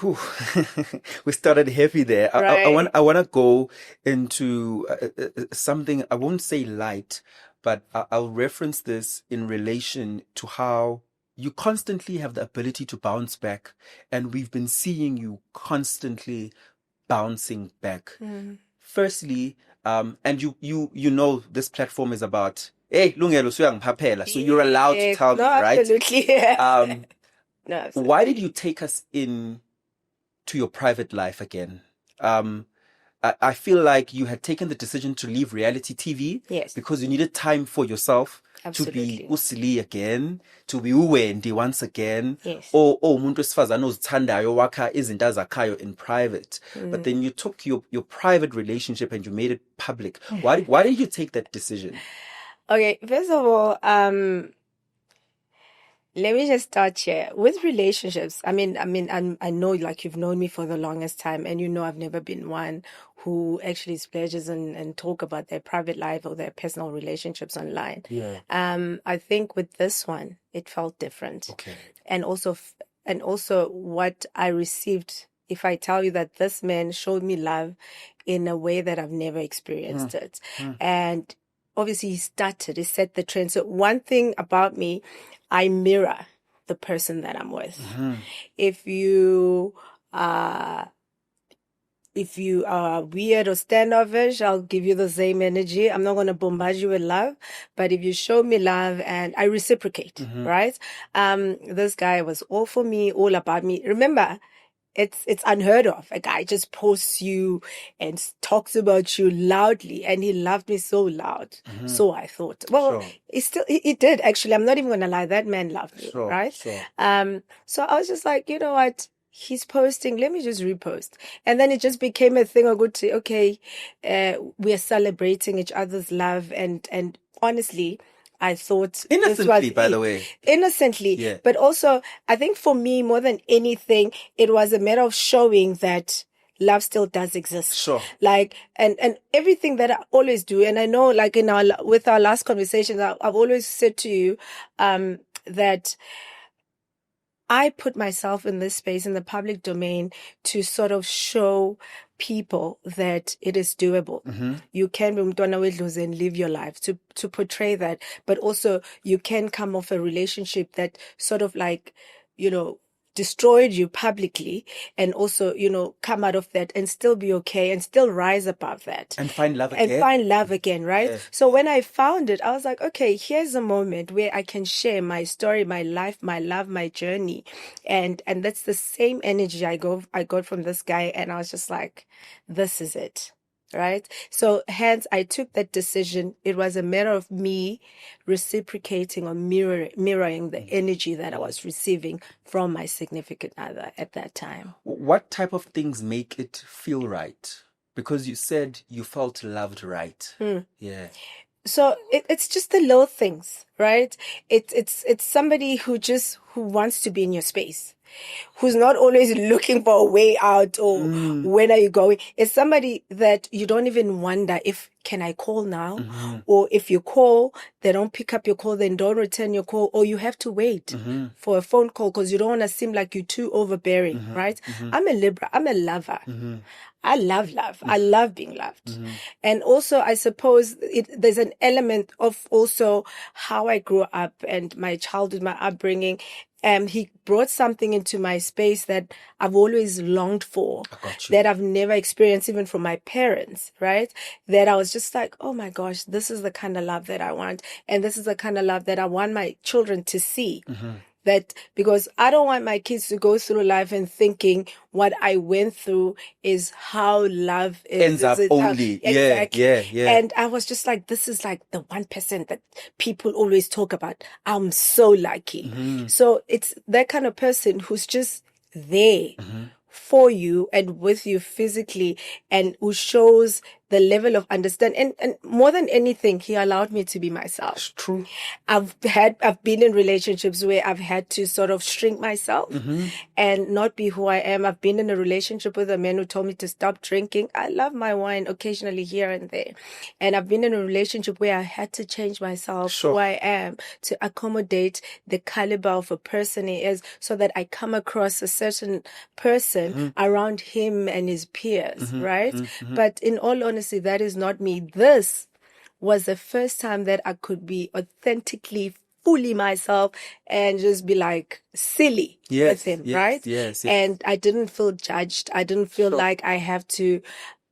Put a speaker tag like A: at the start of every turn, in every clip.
A: Whew. We started heavy there.
B: Right.
A: I want to go into something, I won't say light, but I'll reference this in relation to how you constantly have the ability to bounce back. And we've been seeing you constantly bouncing back.
B: Mm.
A: Firstly, and you know this platform is about, hey, Lungelo Suyangiphaphela, so you're allowed to
B: Yes.
A: tell
B: No,
A: me, right?
B: absolutely.
A: Um,
B: No,
A: why
B: absolutely.
A: did you take us in to your private life again? I feel like you had taken the decision to leave reality TV
B: Yes,
A: because you needed time for yourself to be
B: absolutely.
A: usili again, to be uwendi once again,
B: Yes.
A: or umuntu wesifazane ozithandayo wakha izinto azakhayo in private. But
B: Mm.
A: then you took your private relationship and you made it public. Why did you take that decision?
B: Okay, first of all, let me just start here with relationships. I know like you've known me for the longest time, and you know I've never been one who actually splashes and talk about their private life or their personal relationships online.
A: Yeah.
B: I think with this one, it felt different,
A: Okay.
B: and also what I received. If I tell you that this man showed me love in a way that I've never experienced it, and obviously he set the trend. So one thing about me, I mirror the person that I'm with. If you uh if you are weird or standoffish, I'll give you the same energy. I'm not going to bombard you with love, but if you show me love and I reciprocate, right? This guy was all for me, all about me. Remember, it's unheard of. A guy just posts you and talks about you loudly, and he loved me so loud. So I thought, well,
A: Sure.
B: he did actually. I'm not even gonna lie, that man loved me,
A: Sure,
B: right?
A: sure.
B: So I was just like, you know what? He's posting, let me just repost. And then it just became a thing. I go to, okay, we are celebrating each other's love, and honestly, I thought this
A: Innocently,
B: was
A: by the
B: it.
A: way.
B: Innocently.
A: Yeah.
B: But also, I think for me, more than anything, it was a matter of showing that love still does exist.
A: Sure.
B: Like, and everything that I always do, and I know, like with our last conversations, I've always said to you, that I put myself in this space in the public domain to sort of show people that it is doable. You can be umntwana wedlozi and live your life, to portray that, but also you can come off a relationship that sort of like, destroyed you publicly, and also, come out of that and still be okay and still rise above that.
A: And find love
B: And
A: again.
B: find love again, right?
A: Yeah.
B: So when I found it, I was like, okay, here's a moment where I can share my story, my life, my love, my journey. And that's the same energy I got from this guy. And I was just like, this is it. Right. So hence I took that decision. It was a matter of me reciprocating or mirroring the energy that I was receiving from my significant other at that time.
A: What type of things make it feel right? Because you said you felt loved right. Yeah.
B: So it's just the little things, right? It's somebody who wants to be in your space, who's not always looking for a way out or when are you going. It's somebody that you don't even wonder if, can I call now? Or if you call, they don't pick up your call, then don't return your call, or you have to wait for a phone call because you don't want to seem like you're too overbearing, right? I'm a Libra. I'm a lover. I love love. I love being loved. And also, I suppose there's an element of also how I grew up and my childhood, my upbringing. He brought something into my space that I've always longed for, that I've never experienced even from my parents, right? That I was just like, oh my gosh, this is the kind of love that I want. And this is the kind of love that I want my children to see. That because I don't want my kids to go through life and thinking what I went through is how love
A: ends up only.
B: Exactly.
A: Yeah.
B: And I was just like, this is like the 1% that people always talk about. I'm so lucky. So it's that kind of person who's just there for you and with you physically, and who shows the level of understanding. And more than anything, he allowed me to be myself.
A: It's true.
B: I've been in relationships where I've had to sort of shrink myself and not be who I am. I've been in a relationship with a man who told me to stop drinking. I love my wine occasionally here and there. And I've been in a relationship where I had to change myself,
A: Sure.
B: who I am, to accommodate the caliber of a person he is, so that I come across a certain person around him and his peers, right? But in all honesty, that is not me. This was the first time that I could be authentically, fully myself and just be like silly with him, right?
A: Yes.
B: And I didn't feel judged. I didn't feel like I have to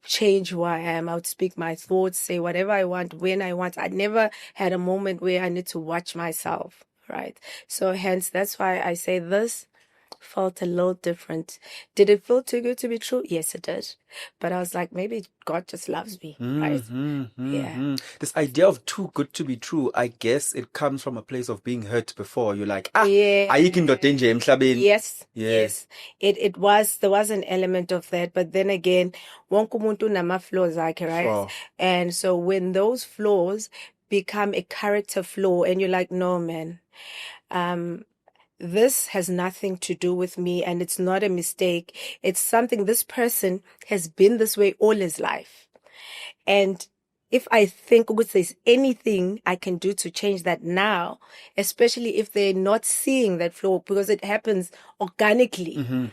B: change who I am. I would speak my thoughts, say whatever I want, when I want. I never had a moment where I need to watch myself, right? So hence, that's why I say this felt a little different. Did it feel too good to be true? Yes, it did. But I was like, maybe God just loves me, right? Yeah.
A: This idea of too good to be true, I guess it comes from a place of being hurt before. You're like,
B: Yeah.
A: ayikho indoda enje emhlabeni.
B: Yes. It was, there was an element of that, but then again, wonke umuntu unama-flaws akhe, right?
A: Sure.
B: And so when those flaws become a character flaw and you're like, no, man, this has nothing to do with me and it's not a mistake. It's something, this person has been this way all his life. And if I think there's anything I can do to change that now, especially if they're not seeing that flaw, because it happens organically.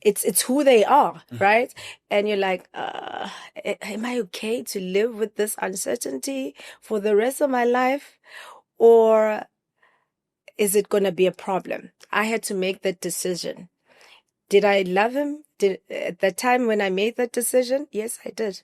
B: It's who they are, right? And you're like, am I okay to live with this uncertainty for the rest of my life? Or is it going to be a problem? I had to make that decision. Did I love him? At the time when I made that decision? Yes, I did.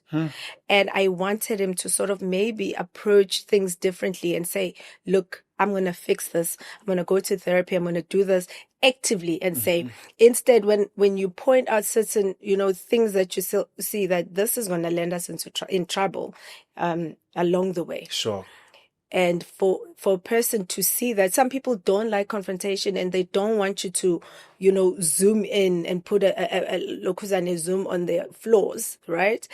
B: And I wanted him to sort of maybe approach things differently and say, look, I'm going to fix this. I'm going to go to therapy. I'm going to do this actively and say, instead, when you point out certain, things that you still see that this is going to land us in trouble along the way.
A: Sure.
B: And for a person to see that, some people don't like confrontation and they don't want you to, zoom in and put a zoom on their flaws, right?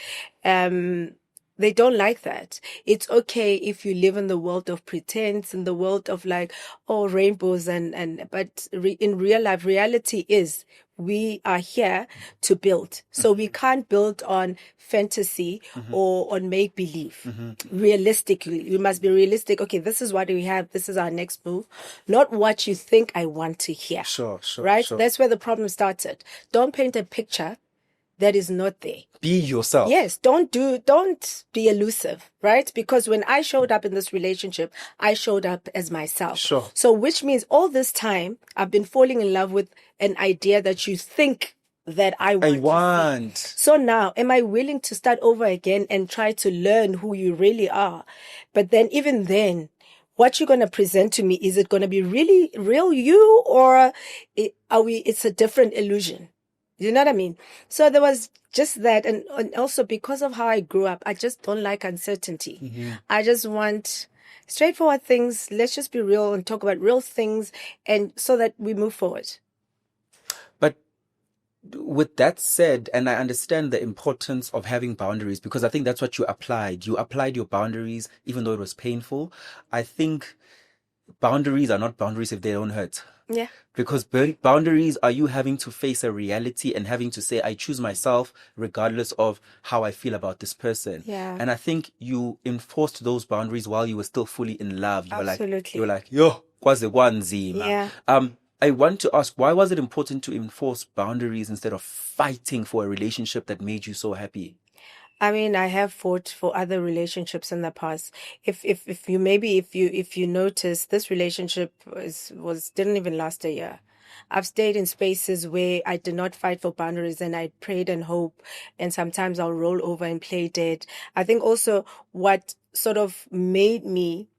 B: They don't like that. It's okay if you live in the world of pretense, in the world of like, rainbows but in real life, reality is we are here to build. So we can't build on fantasy or on make believe. Realistically, we must be realistic. Okay, this is what we have. This is our next move. Not what you think I want to hear.
A: Sure.
B: Right?
A: Sure.
B: That's where the problem started. Don't paint a picture that is not there.
A: Be yourself.
B: Yes, don't be elusive, right? Because when I showed up in this relationship, I showed up as myself.
A: Sure.
B: So which means all this time I've been falling in love with an idea that you think that I want. So now, am I willing to start over again and try to learn who you really are? But then even then, what you're going to present to me, is it going to be really real you, or it's a different illusion? You know what I mean? So there was just that. And also because of how I grew up, I just don't like uncertainty. I just want straightforward things. Let's just be real and talk about real things, and so that we move forward.
A: But with that said, and I understand the importance of having boundaries, because I think that's what you applied. You applied your boundaries, even though it was painful. I think boundaries are not boundaries if they don't hurt.
B: Yeah.
A: Because boundaries are you having to face a reality and having to say, I choose myself regardless of how I feel about this person.
B: Yeah.
A: And I think you enforced those boundaries while you were still fully in love.
B: Absolutely.
A: You were like, yo, kwaze kwanzima.
B: Yeah.
A: I want to ask, why was it important to enforce boundaries instead of fighting for a relationship that made you so happy?
B: I mean, I have fought for other relationships in the past. If you notice, this relationship didn't even last a year. I've stayed in spaces where I did not fight for boundaries and I prayed and hope, and sometimes I'll roll over and play dead. I think also what sort of made me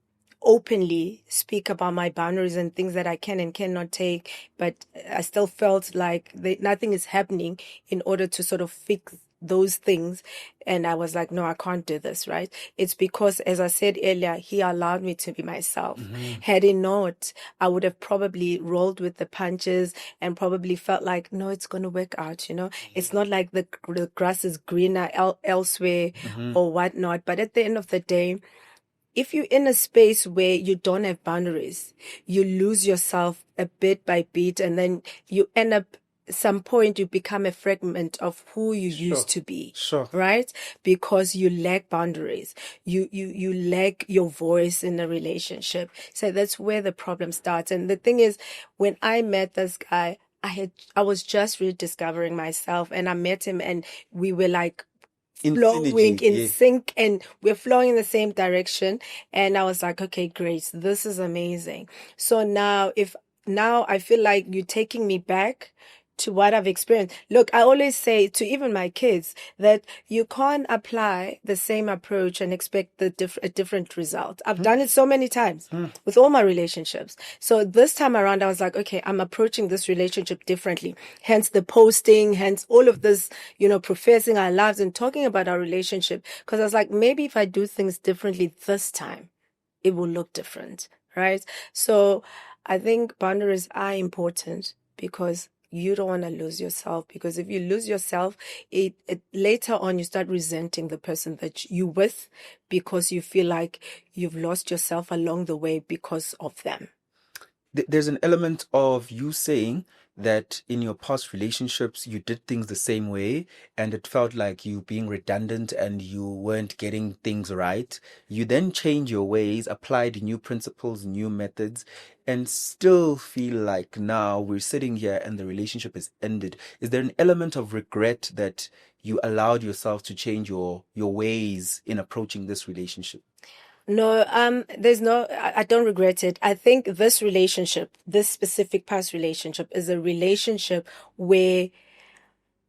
B: openly speak about my boundaries and things that I can and cannot take, but I still felt like nothing is happening in order to sort of fix those things. And I was like, no, I can't do this, right? It's because, as I said earlier, he allowed me to be myself. Had he not, I would have probably rolled with the punches and probably felt like, no, it's going to work out, It's not like the grass is greener elsewhere or whatnot. But at the end of the day, if you're in a space where you don't have boundaries, you lose yourself a bit by bit, and then you end up, some point you become a fragment of who you used to be.
A: Sure.
B: Right? Because you lack boundaries. You lack your voice in a relationship. So that's where the problem starts. And the thing is, when I met this guy, I was just rediscovering myself, and I met him and we were like flowing in sync, and we're flowing in the same direction. And I was like, okay, great. This is amazing. So now I feel like you're taking me back to what I've experienced. Look, I always say to even my kids that you can't apply the same approach and expect a different result. I've done it so many times with all my relationships. So this time around, I was like, okay, I'm approaching this relationship differently. Hence the posting, hence all of this, professing our lives and talking about our relationship. Because I was like, maybe if I do things differently this time, it will look different, right? So I think boundaries are important because you don't want to lose yourself, because if you lose yourself, it later on you start resenting the person that you with, because you feel like you've lost yourself along the way because of them.
A: There's an element of you saying that in your past relationships, you did things the same way and it felt like you being redundant and you weren't getting things right. You then change your ways, applied new principles, new methods, and still feel like now we're sitting here and the relationship is ended. Is there an element of regret that you allowed yourself to change your ways in approaching this relationship?
B: No, I don't regret it. I think this relationship, this specific past relationship, is a relationship where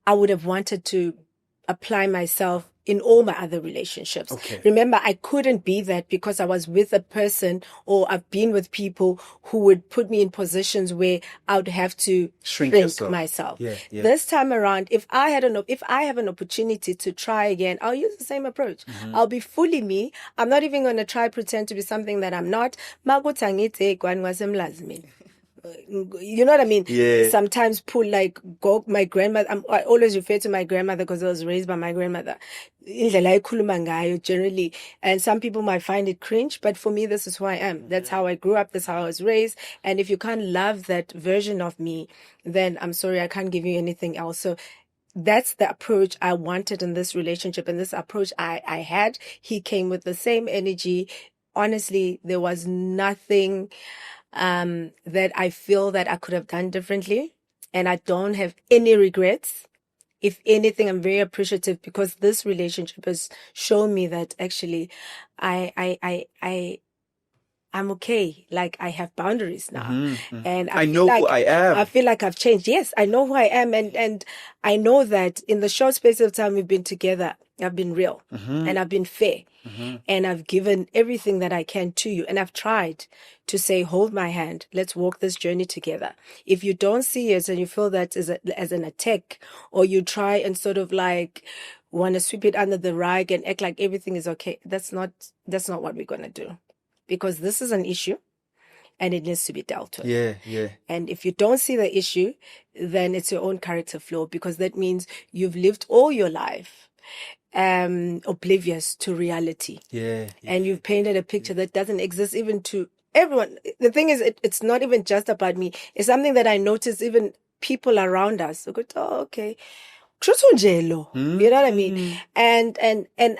B: I would have wanted to apply myself in all my other relationships.
A: Okay.
B: Remember, I couldn't be that because I was with a person, or I've been with people who would put me in positions where I would have to shrink myself.
A: Yeah.
B: This time around, if I have an opportunity to try again, I'll use the same approach. I'll be fully me. I'm not even going to try pretend to be something that I'm not. You know what I mean?
A: Yeah.
B: Sometimes my grandmother. I always refer to my grandmother because I was raised by my grandmother. Generally, and some people might find it cringe, but for me, this is who I am. That's how I grew up. That's how I was raised. And if you can't love that version of me, then I'm sorry, I can't give you anything else. So that's the approach I wanted in this relationship, and this approach I had. He came with the same energy. Honestly, there was nothing that I feel that I could have done differently, and I don't have any regrets. If anything, I'm very appreciative because this relationship has shown me that actually I'm okay. Like, I have boundaries now. And
A: I know who I am.
B: I feel like I've changed. Yes, I know who I am. And I know that in the short space of time we've been together, I've been real and I've been fair and I've given everything that I can to you. And I've tried to say, hold my hand. Let's walk this journey together. If you don't see it and you feel that as an attack, or you try and sort of like want to sweep it under the rug and act like everything is okay, that's not what we're going to do. Because this is an issue and it needs to be dealt with.
A: Yeah.
B: And if you don't see the issue, then it's your own character flaw, because that means you've lived all your life oblivious to reality.
A: Yeah.
B: And you've painted a picture that doesn't exist even to everyone. The thing is, it's not even just about me. It's something that I notice even people around us. They go, oh, okay. You know what I mean? And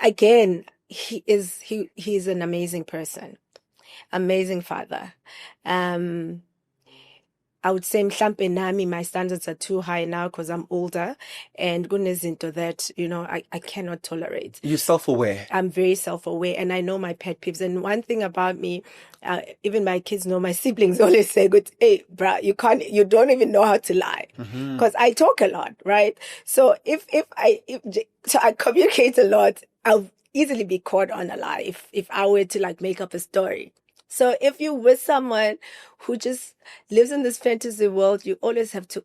B: again, he's an amazing person. Amazing father. I would say mhlampe nami my standards are too high now because I'm older, and kunezinto that I cannot tolerate.
A: You're self-aware.
B: I'm very self-aware, and I know my pet peeves. And one thing about me, even my kids know, my siblings always say, "Good, hey, bruh, you don't even know how to lie," because I talk a lot, right? So if I communicate a lot, I'll easily be caught on a lie if I were to like make up a story. So if you're with someone who just lives in this fantasy world, you always have to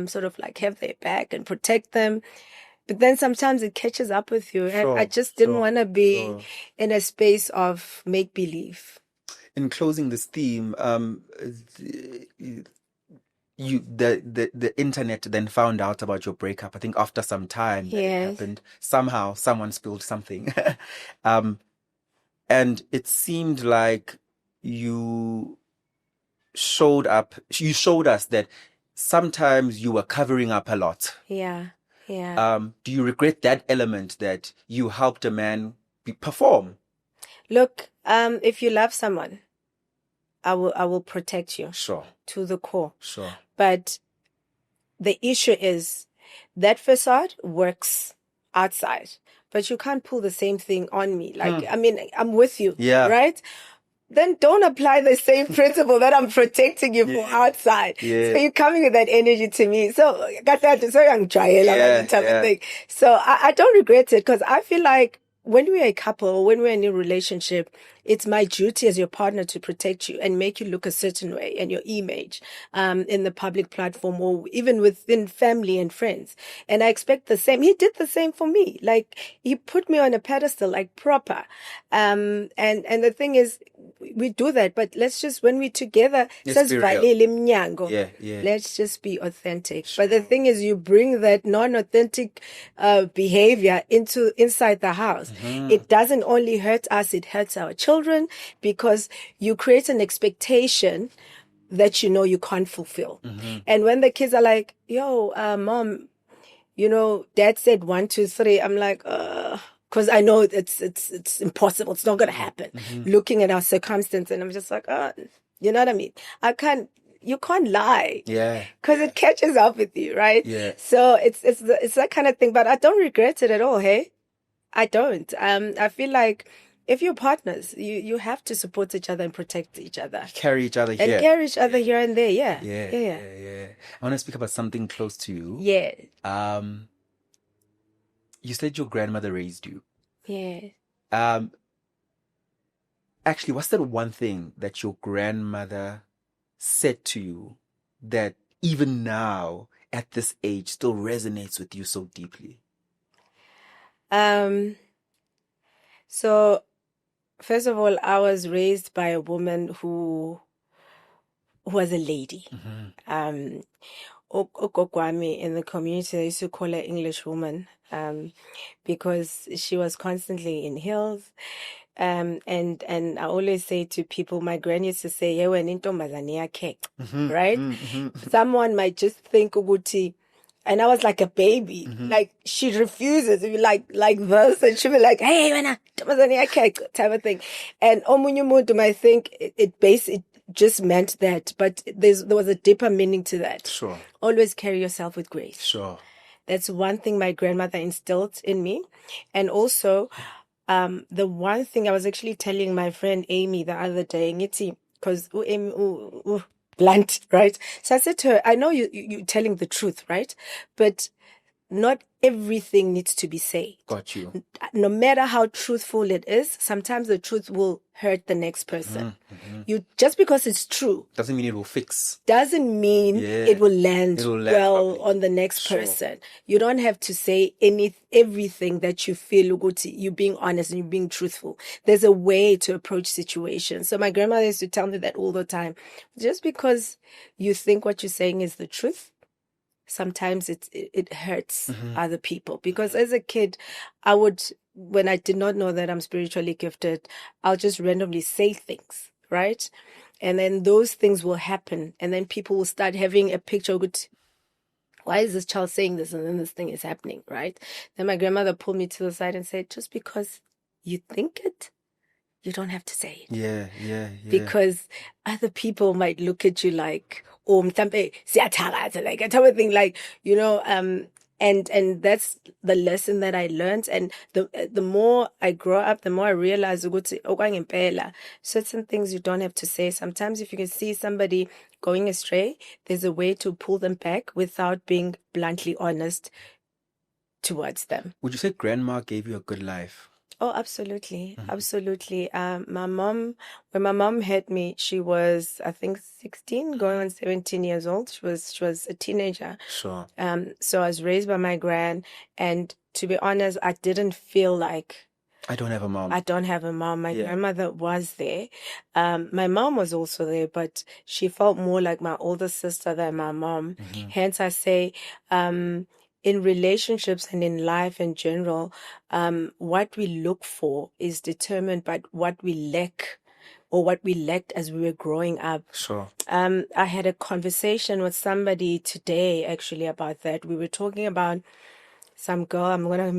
B: sort of like have their back and protect them. But then sometimes it catches up with you. And I just didn't want to be in a space of make believe.
A: In closing this theme, the internet then found out about your breakup. I think after some time that it happened, somehow someone spilled something. And it seemed like you showed us that sometimes you were covering up a lot.
B: Yeah.
A: Do you regret that element that you helped a man perform?
B: Look, if you love someone, I will protect you.
A: Sure.
B: To the core.
A: Sure.
B: But the issue is that facade works outside, but you can't pull the same thing on me. Like, I mean, I'm with you.
A: Yeah.
B: Right? Then don't apply the same principle that I'm protecting you for outside.
A: Yeah.
B: So you're coming with that energy to me. So, type of thing. So I don't regret it because I feel like when we're a couple, when we're in a relationship, it's my duty as your partner to protect you and make you look a certain way and your image in the public platform or even within family and friends. And I expect the same. He did the same for me. Like, he put me on a pedestal, like proper. And the thing is, we do that, but let's just, when we're together, let's just be authentic. Sure. But the thing is, you bring that non-authentic behavior inside the house. It doesn't only hurt us, it hurts our children, because you create an expectation that you can't fulfill. And when the kids are like, yo, mom, dad said 1, 2, 3, I'm like, because I know it's impossible. It's not going to happen. Looking at our circumstance, and I'm just like, you know what I mean? You can't lie.
A: Yeah.
B: Because it catches up with you, right?
A: Yeah.
B: So it's that kind of thing, but I don't regret it at all, hey? I don't. I feel like if you're partners, you have to support each other and protect each other.
A: Carry each other here.
B: And carry each other here and there, yeah.
A: Yeah. I want to speak about something close to you.
B: Yeah.
A: You said your grandmother raised you.
B: Yeah.
A: Actually, what's that one thing that your grandmother said to you that even now, at this age, still resonates with you so deeply?
B: So, first of all, I was raised by a woman who was a lady. Okokwami in the community, they used to call her English woman, because she was constantly in heels. And I always say to people, my gran used to say, right? Someone might just think Uguti, and I was like a baby. Like, she refuses to be like this, and she'll be like, hey, type of thing. And Omunyumudu might think it just meant that, but there was a deeper meaning to that.
A: Sure.
B: Always carry yourself with grace.
A: Sure.
B: That's one thing my grandmother instilled in me. And also, the one thing I was actually telling my friend Amy the other day, because Amy, blunt, right? So I said to her, I know you're telling the truth, right? But not everything needs to be said.
A: Got you.
B: No matter how truthful it is, sometimes the truth will hurt the next person. Just because it's true
A: doesn't mean it will fix.
B: Doesn't mean it will land well on the next person. You don't have to say everything that you feel, you're being honest and you're being truthful. There's a way to approach situations. So my grandmother used to tell me that all the time. Just because you think what you're saying is the truth, sometimes it hurts other people. Because as a kid, when I did not know that I'm spiritually gifted, I'll just randomly say things, right? And then those things will happen. And then people will start having a picture of, why is this child saying this? And then this thing is happening, right? Then my grandmother pulled me to the side and said, just because you think it, you don't have to say it.
A: Yeah.
B: Because other people might look at you like, like a type of thing, like, and that's the lesson that I learned. And the more I grow up, the more I realize certain things you don't have to say. Sometimes if you can see somebody going astray, there's a way to pull them back without being bluntly honest towards them.
A: Would you say grandma gave you a good life?
B: Oh, absolutely. Absolutely. When my mom had me, she was, I think, 16, going on 17 years old. She was a teenager.
A: Sure.
B: So I was raised by my gran, and to be honest, I didn't feel like
A: I don't have a mom.
B: I don't have a mom. My
A: Yeah.
B: grandmother was there. My mom was also there, but she felt more like my older sister than my mom. Hence, I say, in relationships and in life in general, what we look for is determined by what we lack or what we lacked as we were growing up.
A: Sure.
B: I had a conversation with somebody today actually about that. We were talking about some girl, I'm going to